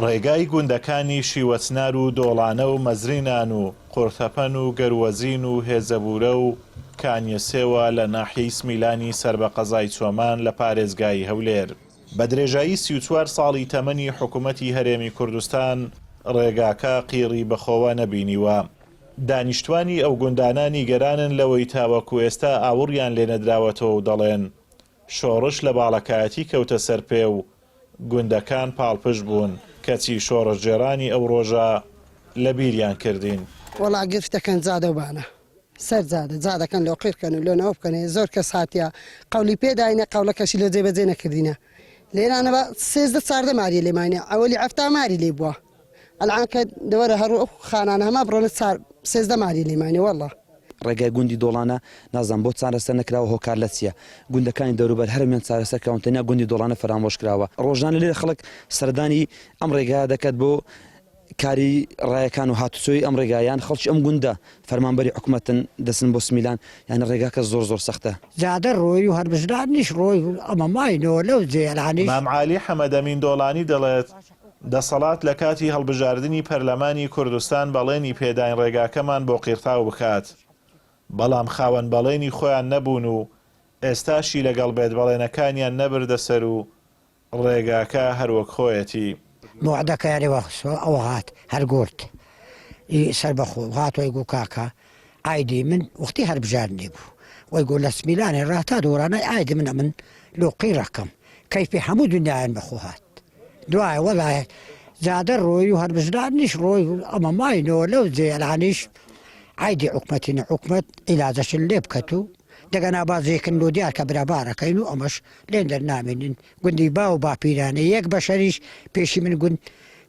ڕێگای گوندەکانی شیوەچنار و دۆڵانە و مەزرینان و قورتەپەن و گەروەزین و هێزەبورە و کانیەسێوە لە ناحیەی سمیلانی سەر بە قەزای چۆمان لە پارێزگای هەولێر. بە درێژایی 34 ساڵی تەمەنی حکوومەتی هەرێمی کوردستان ڕێگاکە قیڕی بەخۆوە نەبینیوە. دانیشتوانی ئەو گوندانانی گەرانن لەوەی تاوەکو ئێستا ئاوڕیان لێ نەدراوەتەوە و دەڵێن شۆڕش لە باڵەکایەتی کەوتە سەر پێ و گوندەکان پاڵپش بوون کەچی شۆڕەژێرانی ئەو ڕۆژە لە بیریان کردین. وەڵا گرفتەکەن زادەوبانە سەر زادەکەن لەو قیرکەن و لەنەوە بکەنێ زۆر کەس هاتیە قەولی پێداینە قەولەکەشی لە جێبەجێ نەکردینە لێرانە بە 13 ماری لێمانە ئەوەلی ئەفتا ماری لێ بووە ئەلعان کە دەوەرە هەرو خانانە هەما بڕۆنە 13 ماری لێمانێ وەڵڵا. ڕێگای گوندی دۆڵانە نازان بۆ چارەسەر نەکراوە هۆکار لە چییە گوندەکانی دەوروبەر هەرمیان چارەسەر کراونتەنیا گوندی دۆڵانە فەرامۆش کراوە ڕۆژانە لێرە خەڵک سەردانی ئەم ڕێگا دەکات بۆ کاری ڕایەکان و هاتوچۆی ئەم ڕێگایان خەڵکی ئەم گوندە فەرمانبەری حکوومەتن دەچن بۆ سمیلان یانە ڕێگاکە زۆر سەختە زیادە ڕۆی و هەربژدار نیش ڕۆی ئەمە ماینەوە لەو جێلانی مام عالی حەمەدەمین دۆڵانی دەڵێت دەسەڵات لە کاتی هەڵبژاردننی پەرلەمانی کوردستان بەڵێنی پێداین ڕێگاکەمان بۆ قیرتاو بکات بەڵام خاوەن بەڵێنی خۆیان نەبوون و ئێستاشی لەگەڵ بێت بەڵێنەکانیان نەبردە سەر و ڕێگاکە هەروەک خۆیەتی موعدەکەیانەوە ئەوە هات هەرگورت سەر بەخۆ هاتۆی گو کاکە ئایدی من وەختی هەربژاردنی بوو وەی گۆ لە سمیلانێ ڕاتا دۆڕانە ئایدی منە لۆ قیڕەکەم کەیفی هەموو دنیایان بەخۆ هات دوایە وەڵایە زیادە ڕۆی و هەربژدار نیش ڕۆی ئەمە ماینەوە لەو جێلانیش عیدی حکومەتینە حکومەت ئیلاجەشن لێ بکەت و دەگەنا بازێکن لۆ دیار کە برابارەکەین و ئەمەش لێن دەرنامێنین گوندی با و باپیرانە یەک بەشەریش پێشی من گوند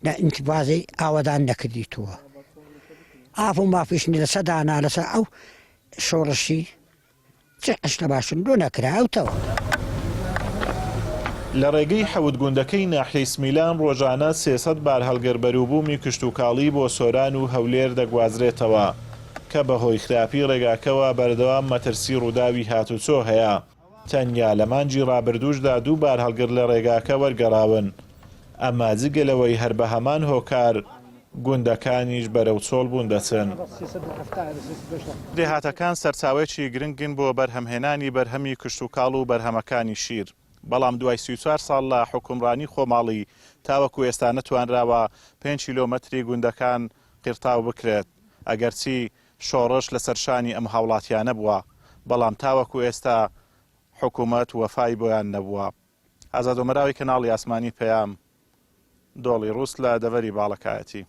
لە ئینتیبازەی ئاوەدان نەکردیتووە ئاف و مافیشنی لە سەدانا لەسەر ئەو شۆڕشی چ ئەشنە باشن لۆ نەکراوتەوە. لە ڕێگەی حەوت گوندەکەی ناحیەی سمیلان ڕۆژانە 300 بار هەڵگر بەروبوومی کشت و کاڵی بۆ سۆران و هەولێر دەگوازرێتەوە کە بەهۆی خراپی ڕێگاکەوە بەردەوام مەترسی ڕووداوی هاتوچۆ هەیە. تەنیا لە مانجی ڕابردووشدا 2 بار هەڵگر لە ڕێگاکە وەرگەڕاون ئەمما جگەلەوەی هەر بە هەمان هۆکار گوندەکانیش بەرەو چۆڵ بوون دەچن. دێهاتەکان سەرچاوێکی گرنگن بۆ بەرهەمهێنانی بەرهەمی کشت و کاڵ و بەرهەمەکانی شیر بەڵام دوای 34 ساڵ لە حکومڕانی خۆماڵی تاوەکو ئێستا نەتوانراوە 5 کیلۆمەتری گوندەکان قیرتاو بکرێت ئەگەرچی شۆڕش لە سەرشانی ئەم هاوڵاتیانە بووە بەڵام تاوەکو ئێستا حکوومەت وەفای بۆیان نەبووە. ئازاد ومەراوی کەناڵی ئاسمانی پەیام دۆڵی ڕووس لە دەڤەری باڵەکایەتی.